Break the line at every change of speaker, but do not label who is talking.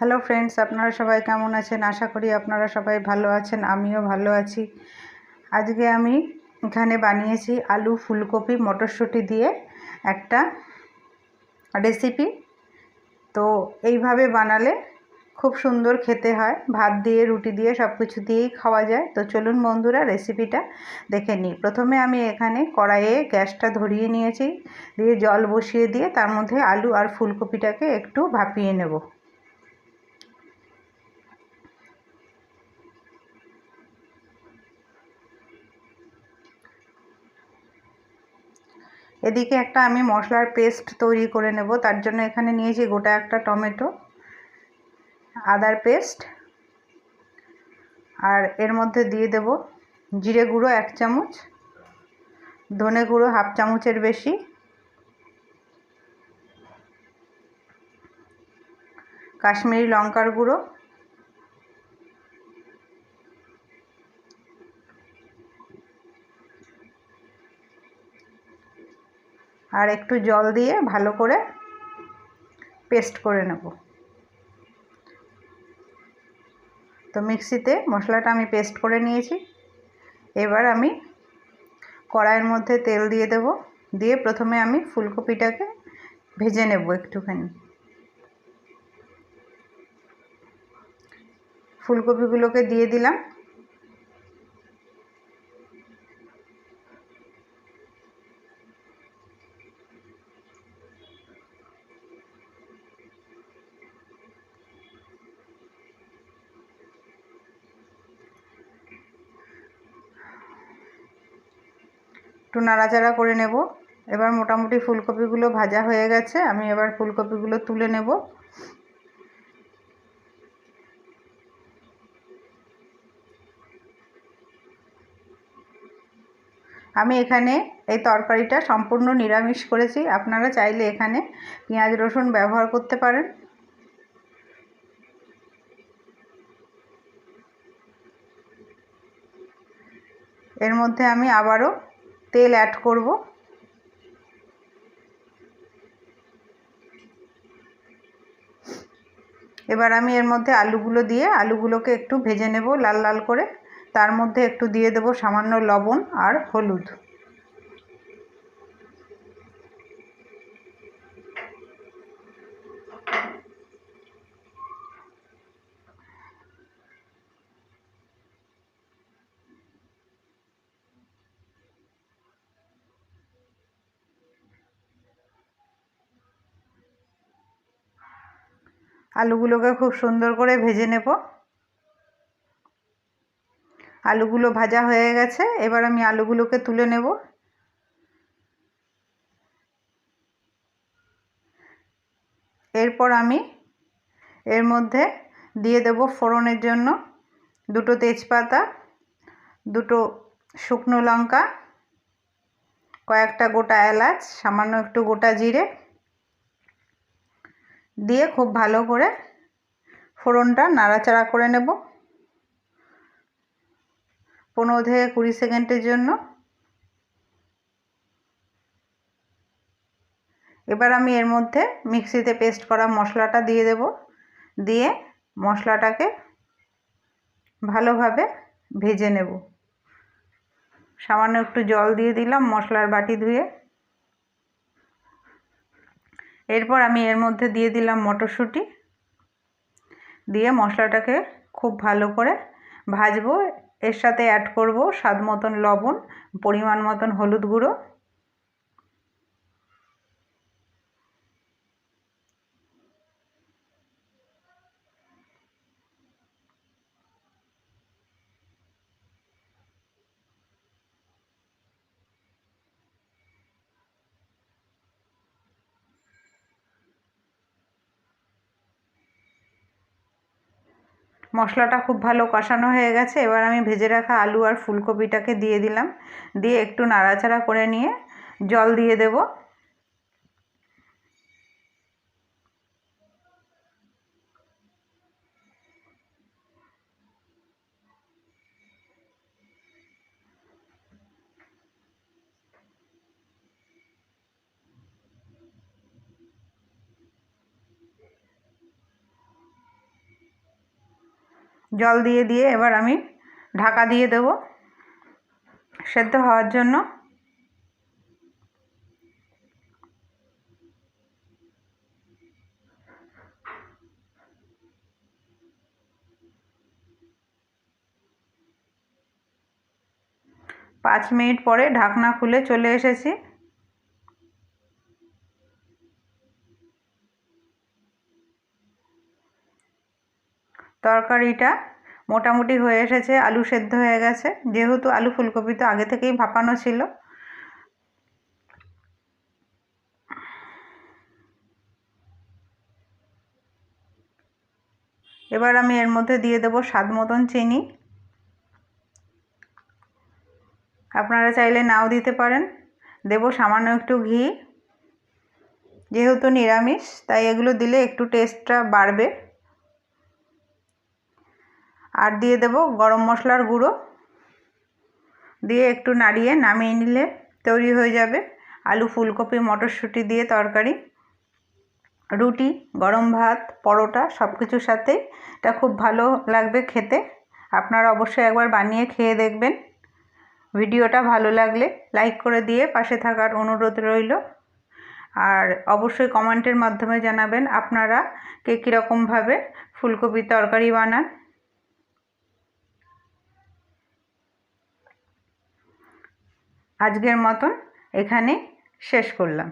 Hello friends, আপনারা সবাই কেমন আছেন? আশা করি আপনারা সবাই ভালো আছেন, আমিও ভালো আছি। আজকে আমি এখানে বানিয়েছি আলু ফুলকপি মটরশুঁটি দিয়ে একটা রেসিপি। তো এইভাবে বানালে খুব সুন্দর খেতে হয়, ভাত দিয়ে রুটি দিয়ে সব কিছু দিয়েই খাওয়া যায়। তো চলুন বন্ধুরা রেসিপিটা দেখে নিই। প্রথমে আমি এখানে কড়াইয়ে গ্যাসটা ধরিয়ে নিয়েছি, দিয়ে জল বসিয়ে দিয়ে তার মধ্যে আলু আর ফুলকপিটাকে একটু ভাপিয়ে নেব। এদিকে একটা আমি মশলার পেস্ট তৈরি করে নেব। তার জন্য এখানে নিয়েছি গোটা একটা টমেটো, আদার পেস্ট, আর এর মধ্যে দিয়ে দেব জিরে গুঁড়ো 1 চামচ, ধনে গুঁড়ো 1/2 চামচের বেশি, কাশ্মীরি লঙ্কার গুঁড়ো, আর একটু জল দিয়ে ভালো করে পেস্ট করে নেব। তো মিক্সিতে মশলাটা আমি পেস্ট করে নিয়েছি। এবার আমি কড়াইয়ের মধ্যে তেল দিয়ে দেব, দিয়ে প্রথমে আমি ফুলকপিটাকে ভেজে নেব একটুখানি। ফুলকপিগুলোকে দিয়ে দিলাম। একটু নাড়াচাড়া করে নেব। এবার মোটামুটি ফুলকপিগুলো ভাজা হয়ে গেছে, আমি এবার ফুলকপিগুলো তুলে নেব। আমি এখানে এই তরকারিটা সম্পূর্ণ নিরামিষ করেছি, আপনারা চাইলে এখানে পেঁয়াজ রসুন ব্যবহার করতে পারেন। এর মধ্যে আমি আবারও তেল অ্যাড করব। এবার আমি এর মধ্যে আলুগুলো দিয়ে আলুগুলোকে একটু ভেজে নেব লাল লাল করে। তার মধ্যে একটু দিয়ে দেব সামান্য লবণ আর হলুদ। আলুগুলোকে খুব সুন্দর করে ভেজে নেব। আলুগুলো ভাজা হয়ে গেছে, এবার আমি আলুগুলোকে তুলে নেব। এরপর আমি এর মধ্যে দিয়ে দেব ফোড়নের জন্য 2টো তেজপাতা, 2টো শুকনো লঙ্কা, কয়েকটা গোটা এলাচ, সামান্য একটু গোটা জিরে দিয়ে খুব ভালো করে ফোড়নটা নাড়াচাড়া করে নেব 15 থেকে 20 সেকেন্ডের জন্য। এবার আমি এর মধ্যে মিক্সিতে পেস্ট করা মশলাটা দিয়ে দেব, দিয়ে মশলাটাকে ভালোভাবে ভেজে নেব। সামান্য একটু জল দিয়ে দিলাম মশলার বাটি ধুয়ে। এরপর আমি এর মধ্যে দিয়ে দিলাম মটরশুঁটি, দিয়ে মশলাটাকে খুব ভালো করে ভাজবো। এর সাথে অ্যাড করব স্বাদ মতন লবণ, পরিমাণ মতন হলুদ গুঁড়ো। মশলাটা খুব ভালো কষানো হয়ে গেছে। এবার আমি ভেজে রাখা আলু আর ফুলকপিটাকে দিয়ে দিলাম, দিয়ে একটু নাড়াচাড়া করে নিয়ে জল দিয়ে দেব। জল দিয়ে দিয়ে এবার আমি ঢাকা দিয়ে দেব সেদ্ধ হওয়ার জন্য। পাঁচ মিনিট পরে ঢাকনা খুলে চলে এসেছি। তরকারিটা মোটামুটি হয়ে এসেছে, আলু সেদ্ধ হয়ে গেছে, যেহেতু আলু ফুলকপি তো আগে থেকেই ভাপানো ছিল। এবার আমি এর মধ্যে দিয়ে দেব স্বাদ মতন চিনি। আপনারা চাইলে নাও দিতে পারেন। দেব সামান্য একটু ঘি, যেহেতু নিরামিষ তাই এগুলো দিলে একটু টেস্টটা বাড়বে। আর দিয়ে দেব গরম মশলার গুঁড়ো, দিয়ে একটু নাড়িয়ে নামিয়ে নিলে তৈরি হয়ে যাবে আলু ফুলকপি মটরশুঁটি দিয়ে তরকারি। রুটি, গরম ভাত, পরোটা সব কিছুর সাথেই এটা খুব ভালো লাগবে খেতে। আপনারা অবশ্যই একবার বানিয়ে খেয়ে দেখবেন। ভিডিওটা ভালো লাগলে লাইক করে দিয়ে পাশে থাকার অনুরোধ রইল। আর অবশ্যই কমেন্টের মাধ্যমে জানাবেন আপনারা কে কীরকমভাবে ফুলকপির তরকারি বানান। আজকের মতন এখানে শেষ করলাম।